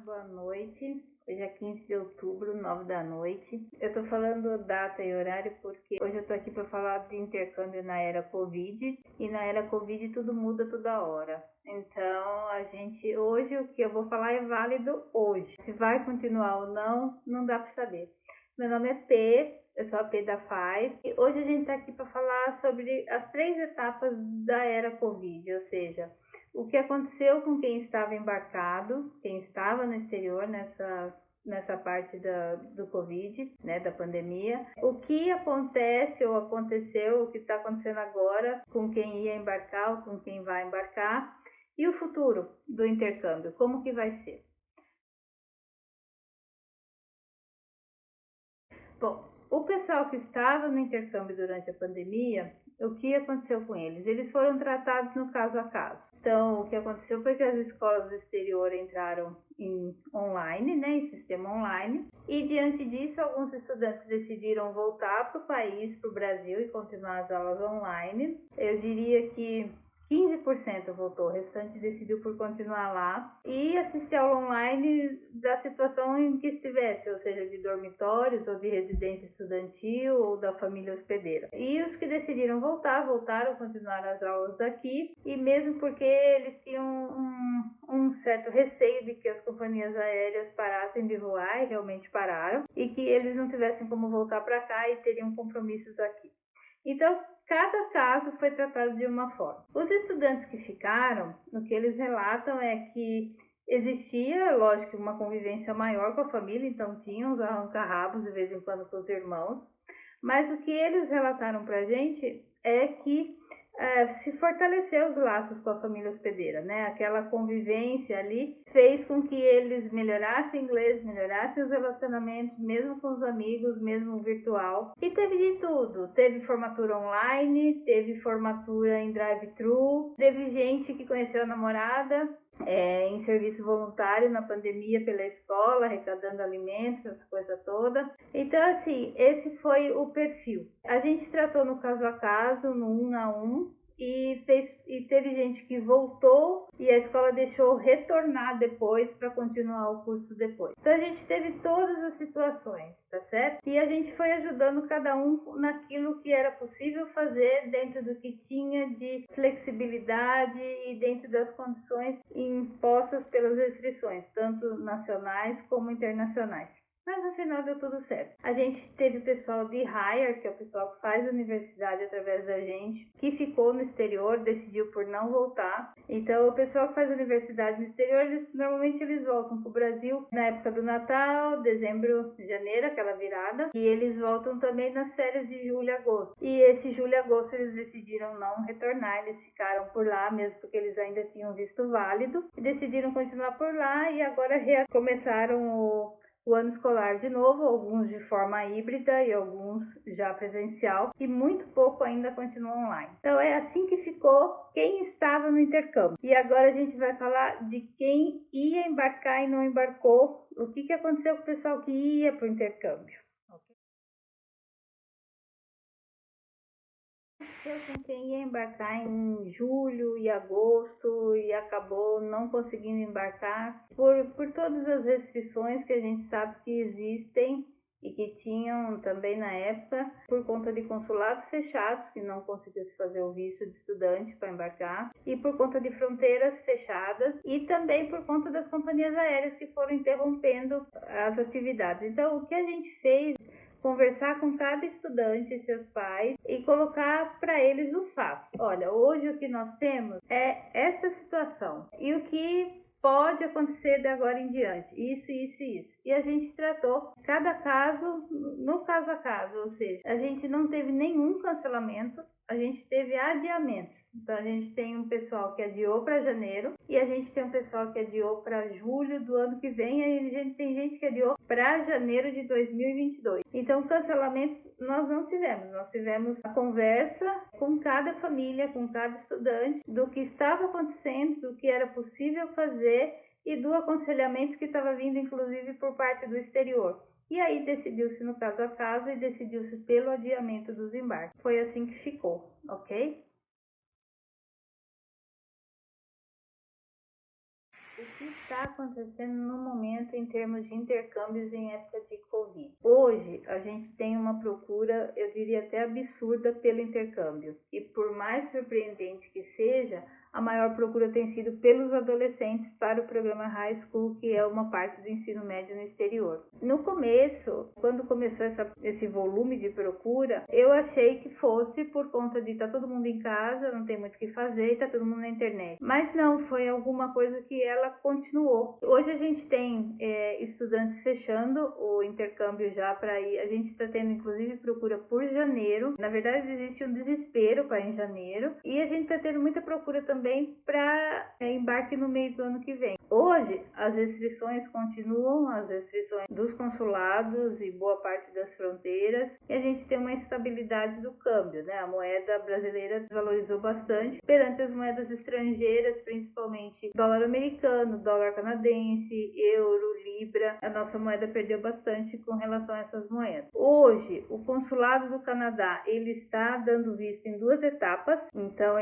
boa noite. Hoje é 15 de outubro, 9 da noite. Eu estou falando data e horário porque hoje eu estou aqui para falar de intercâmbio na era Covid. E na era Covid tudo muda toda hora. Então, hoje o que eu vou falar é válido hoje. Se vai continuar ou não, não dá para saber. Meu nome é P, eu sou a P da FAIS. E hoje a gente está aqui para falar sobre as 3 etapas da era Covid, ou seja, o que aconteceu com quem estava embarcado, quem estava no exterior nessa parte do Covid, né, da pandemia. O que acontece ou aconteceu, o que está acontecendo agora com quem ia embarcar ou com quem vai embarcar. E o futuro do intercâmbio, como que vai ser? Bom, o pessoal que estava no intercâmbio durante a pandemia, o que aconteceu com eles? Eles foram tratados no caso a caso. Então, o que aconteceu foi que as escolas do exterior entraram em online, né, em sistema online, e diante disso, alguns estudantes decidiram voltar para o país, para o Brasil, e continuar as aulas online. Eu diria que 15% voltou, o restante decidiu por continuar lá e assistir aula online da situação em que estivesse, ou seja, de dormitórios ou de residência estudantil ou da família hospedeira. E os que decidiram voltaram, continuaram as aulas daqui, e mesmo porque eles tinham um certo receio de que as companhias aéreas parassem de voar, e realmente pararam, e que eles não tivessem como voltar para cá e teriam compromissos aqui. Então, cada caso foi tratado de uma forma. Os estudantes que ficaram, o que eles relatam é que existia, lógico, uma convivência maior com a família, então tinham os arranca-rabos de vez em quando com os irmãos, mas o que eles relataram para a gente é que se fortaleceu os laços com a família hospedeira, né? Aquela convivência ali fez com que eles melhorassem o inglês, melhorassem os relacionamentos, mesmo com os amigos, mesmo virtual. E teve de tudo. Teve formatura online, teve formatura em drive-thru, teve gente que conheceu a namorada em serviço voluntário na pandemia pela escola, arrecadando alimentos, essa coisa toda. Então, assim, esse foi o perfil. A gente tratou no caso a caso, no 1 a 1, e teve gente que voltou e a escola deixou retornar depois para continuar o curso depois. Então a gente teve todas as situações, tá certo? E a gente foi ajudando cada um naquilo que era possível fazer dentro do que tinha de flexibilidade e dentro das condições impostas pelas restrições, tanto nacionais como internacionais. Mas no final deu tudo certo. A gente teve o pessoal de Hire, que é o pessoal que faz a universidade através da gente, que ficou no exterior, decidiu por não voltar. Então o pessoal que faz a universidade no exterior, normalmente eles voltam para o Brasil na época do Natal, dezembro, janeiro, aquela virada. E eles voltam também nas férias de julho e agosto. E esse julho e agosto eles decidiram não retornar, eles ficaram por lá, mesmo porque eles ainda tinham visto válido. E decidiram continuar por lá e agora começaram o ano escolar de novo, alguns de forma híbrida e alguns já presencial, e muito pouco ainda continua online. Então é assim que ficou quem estava no intercâmbio. E agora a gente vai falar de quem ia embarcar e não embarcou, o que aconteceu com o pessoal que ia para o intercâmbio. Com quem ia embarcar em julho e agosto e acabou não conseguindo embarcar por todas as restrições que a gente sabe que existem e que tinham também na época, por conta de consulados fechados, que não conseguiu se fazer o visto de estudante para embarcar, e por conta de fronteiras fechadas, e também por conta das companhias aéreas que foram interrompendo as atividades. Então, o que a gente fez? Conversar com cada estudante e seus pais e colocar para eles os fatos. Olha, hoje o que nós temos é essa situação e o que pode acontecer de agora em diante, isso, isso e isso. E a gente tratou cada caso no caso a caso, ou seja, a gente não teve nenhum cancelamento, a gente teve adiamentos. Então, a gente tem um pessoal que adiou para janeiro e a gente tem um pessoal que adiou para julho do ano que vem e a gente tem gente que adiou para janeiro de 2022. Então, cancelamento nós não tivemos. Nós tivemos a conversa com cada família, com cada estudante, do que estava acontecendo, do que era possível fazer e do aconselhamento que estava vindo, inclusive, por parte do exterior. E aí decidiu-se no caso a caso e decidiu-se pelo adiamento dos embarques. Foi assim que ficou, ok? O que está acontecendo no momento em termos de intercâmbios em época de Covid? Hoje, a gente tem uma procura, eu diria até absurda, pelo intercâmbio. E por mais surpreendente que seja, a maior procura tem sido pelos adolescentes para o programa High School, que é uma parte do ensino médio no exterior. No começo, quando começou esse volume de procura, eu achei que fosse por conta de estar todo mundo em casa, não tem muito o que fazer e está todo mundo na internet. Mas não, foi alguma coisa que ela continuou. Hoje a gente tem estudantes fechando o intercâmbio já para ir. A gente está tendo inclusive procura por janeiro. Na verdade, existe um desespero para ir em janeiro. E a gente está tendo muita procura também para embarque no meio do ano que vem. Hoje, as restrições continuam, as restrições dos consulados e boa parte das fronteiras, e a gente tem uma instabilidade do câmbio, né? A moeda brasileira desvalorizou bastante perante as moedas estrangeiras, principalmente dólar americano, dólar canadense, euro, libra. A nossa moeda perdeu bastante com relação a essas moedas. Hoje, o consulado do Canadá, ele está dando visto em 2 etapas. Então,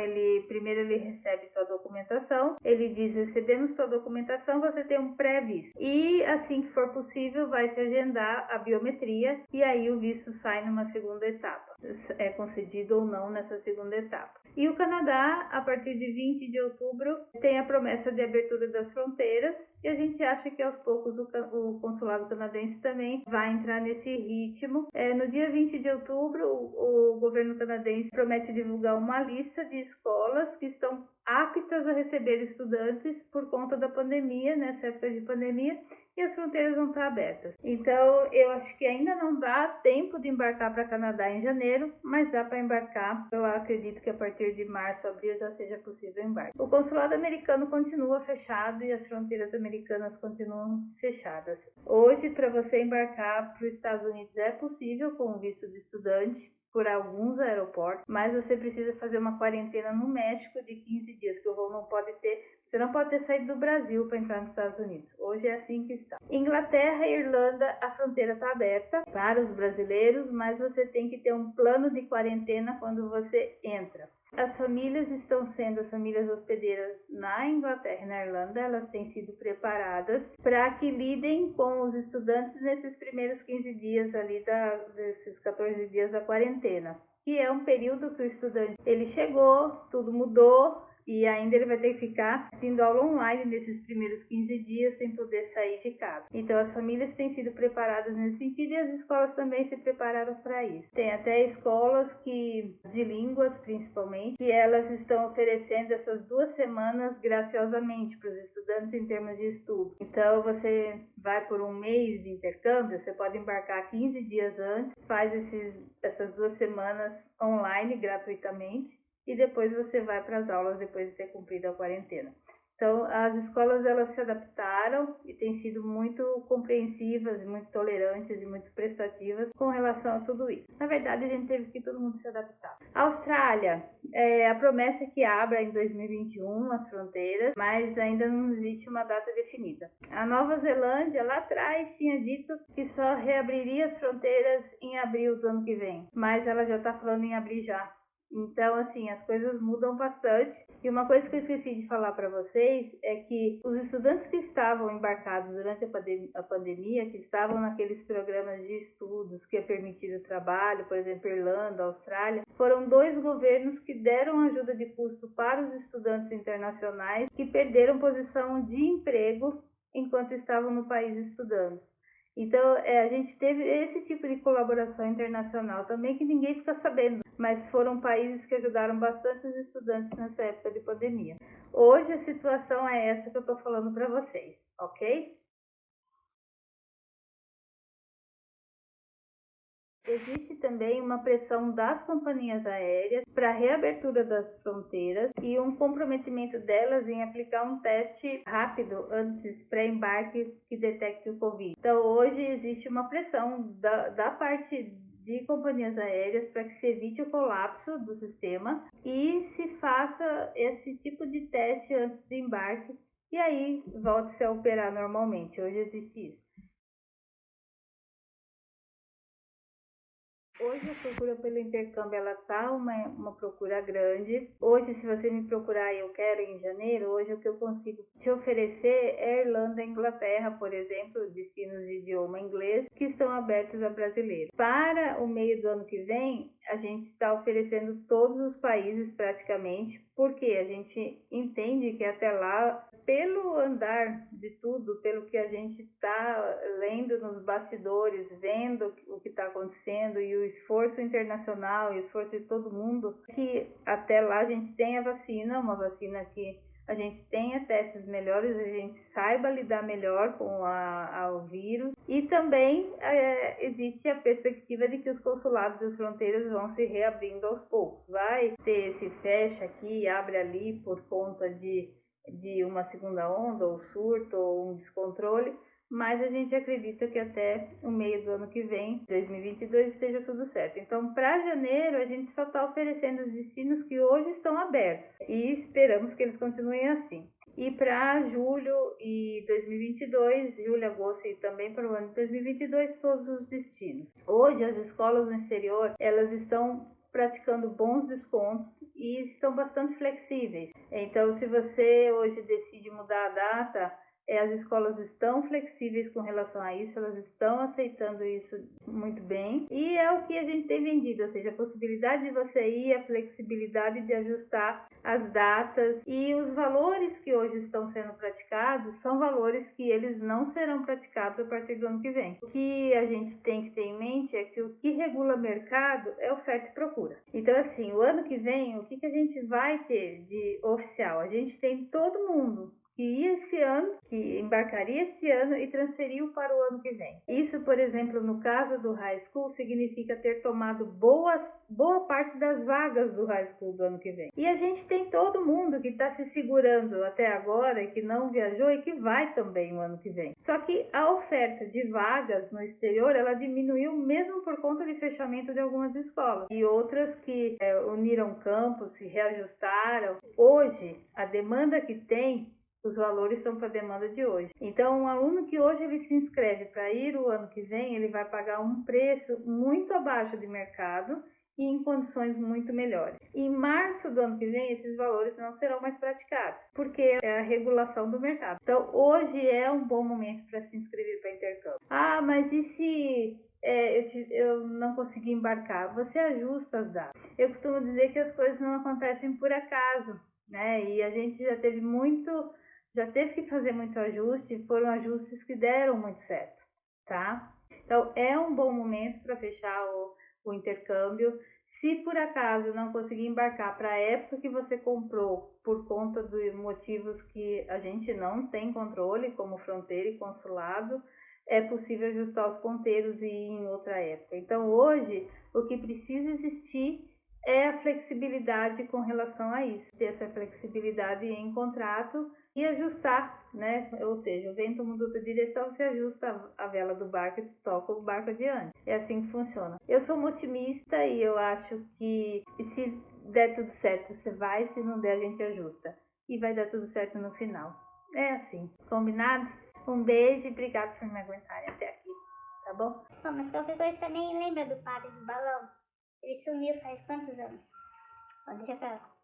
primeiro ele recebe sua documentação, ele diz: recebemos sua documentação, você tem um pré-visto. E assim que for possível, vai se agendar a biometria e aí o visto sai numa segunda etapa. É concedido ou não nessa segunda etapa. E o Canadá, a partir de 20 de outubro, tem a promessa de abertura das fronteiras e a gente acha que aos poucos o consulado canadense também vai entrar nesse ritmo. No dia 20 de outubro, o governo canadense promete divulgar uma lista de escolas que estão aptas a receber estudantes por conta da pandemia, nessa época de pandemia, e as fronteiras vão estar abertas. Então, eu acho que ainda não dá tempo de embarcar para Canadá em janeiro, mas dá para embarcar. Eu acredito que a partir de março, abril já seja possível embarque. O consulado americano continua fechado e as fronteiras americanas continuam fechadas. Hoje, para você embarcar para os Estados Unidos é possível com o visto de estudante por alguns aeroportos, mas você precisa fazer uma quarentena no México de 15 dias, que o voo não pode ter. Você não pode ter saído do Brasil para entrar nos Estados Unidos. Hoje é assim que está. Inglaterra e Irlanda, a fronteira está aberta para os brasileiros, mas você tem que ter um plano de quarentena quando você entra. As famílias hospedeiras na Inglaterra e na Irlanda, elas têm sido preparadas para que lidem com os estudantes nesses primeiros 15 dias ali, desses 14 dias da quarentena. Que é um período que o estudante, ele chegou, tudo mudou, e ainda ele vai ter que ficar assistindo aula online nesses primeiros 15 dias sem poder sair de casa. Então as famílias têm sido preparadas nesse sentido e as escolas também se prepararam para isso. Tem até escolas de línguas principalmente, que elas estão oferecendo essas 2 semanas graciosamente para os estudantes em termos de estudo. Então você vai por um mês de intercâmbio, você pode embarcar 15 dias antes, faz essas 2 semanas online gratuitamente, e depois você vai para as aulas depois de ter cumprido a quarentena. Então, as escolas elas se adaptaram e têm sido muito compreensivas, muito tolerantes e muito prestativas com relação a tudo isso. Na verdade, a gente teve que todo mundo se adaptar. A Austrália, a promessa é que abra em 2021 as fronteiras, mas ainda não existe uma data definida. A Nova Zelândia, lá atrás, tinha dito que só reabriria as fronteiras em abril do ano que vem, mas ela já está falando em abrir já. Então, assim, as coisas mudam bastante. E uma coisa que eu esqueci de falar para vocês é que os estudantes que estavam embarcados durante a pandemia, que estavam naqueles programas de estudos que é permitido trabalho, por exemplo, Irlanda, Austrália, foram 2 governos que deram ajuda de custo para os estudantes internacionais que perderam posição de emprego enquanto estavam no país estudando. Então, a gente teve esse tipo de colaboração internacional também que ninguém fica sabendo, mas foram países que ajudaram bastante os estudantes nessa época de pandemia. Hoje a situação é essa que eu estou falando para vocês, ok? Existe também uma pressão das companhias aéreas para a reabertura das fronteiras e um comprometimento delas em aplicar um teste rápido antes pré-embarque que detecte o Covid. Então, hoje existe uma pressão da parte de companhias aéreas para que se evite o colapso do sistema e se faça esse tipo de teste antes do embarque e aí volte-se a operar normalmente. Hoje existe isso. Hoje a procura pelo intercâmbio ela tá uma procura grande. Hoje, se você me procurar e eu quero em janeiro, hoje o que eu consigo te oferecer é Irlanda e Inglaterra, por exemplo, destinos de idioma inglês que estão abertos a brasileiros. Para o meio do ano que vem, a gente está oferecendo todos os países praticamente, porque a gente entende que até lá, pelo andar de tudo, pelo que a gente está lendo nos bastidores, vendo o que está acontecendo e o esforço internacional e o esforço de todo mundo, que até lá a gente tenha vacina, uma vacina que a gente tenha testes melhores, a gente saiba lidar melhor com o vírus e também existe a perspectiva de que os consulados e as fronteiras vão se reabrindo aos poucos. Vai ter esse fecha aqui, abre ali por conta de uma segunda onda, ou surto, ou um descontrole, mas a gente acredita que até o meio do ano que vem, 2022, esteja tudo certo. Então, para janeiro, a gente só está oferecendo os destinos que hoje estão abertos e esperamos que eles continuem assim. E para julho e 2022, julho, agosto e também para o ano de 2022, todos os destinos. Hoje, as escolas no exterior, elas estão praticando bons descontos e estão bastante flexíveis. Então, se você hoje decide mudar a data, as escolas estão flexíveis com relação a isso, elas estão aceitando isso muito bem e é o que a gente tem vendido, ou seja, a possibilidade de você ir, a flexibilidade de ajustar as datas e os valores que hoje estão sendo praticados são valores que eles não serão praticados a partir do ano que vem. O que a gente tem que ter em mente é que o que regula o mercado é oferta e procura. Então, assim, o ano que vem, o que a gente vai ter de oficial? A gente tem todo mundo que ia esse ano, que embarcaria esse ano e transferiu para o ano que vem. Isso, por exemplo, no caso do High School, significa ter tomado boa parte das vagas do High School do ano que vem. E a gente tem todo mundo que está se segurando até agora e que não viajou e que vai também o ano que vem. Só que a oferta de vagas no exterior, ela diminuiu mesmo por conta de fechamento de algumas escolas. E outras que uniram campos, se reajustaram. Hoje, a demanda que tem, os valores são para a demanda de hoje. Então, um aluno que hoje ele se inscreve para ir o ano que vem, ele vai pagar um preço muito abaixo de mercado e em condições muito melhores. Em março do ano que vem, esses valores não serão mais praticados, porque é a regulação do mercado. Então, hoje é um bom momento para se inscrever para intercâmbio. Ah, mas e se eu não consegui embarcar? Você ajusta as datas. Eu costumo dizer que as coisas não acontecem por acaso, né? E a gente já teve que fazer muito ajuste, foram ajustes que deram muito certo, tá? Então, é um bom momento para fechar o intercâmbio. Se por acaso não conseguir embarcar para a época que você comprou, por conta de motivos que a gente não tem controle, como fronteira e consulado, é possível ajustar os ponteiros e ir em outra época. Então, hoje, o que precisa existir é a flexibilidade com relação a isso. Ter essa flexibilidade em contrato e ajustar, né? Ou seja, o vento mudou de direção, você ajusta a vela do barco e toca o barco adiante. É assim que funciona. Eu sou uma otimista e eu acho que se der tudo certo, você vai, se não der, a gente ajusta. E vai dar tudo certo no final. É assim. Combinado? Um beijo e obrigado por me aguentarem até aqui. Tá bom? Bom, mas qualquer coisa também lembra do padre do balão? Ele sumiu faz quantos anos? Pode deixar pra lá.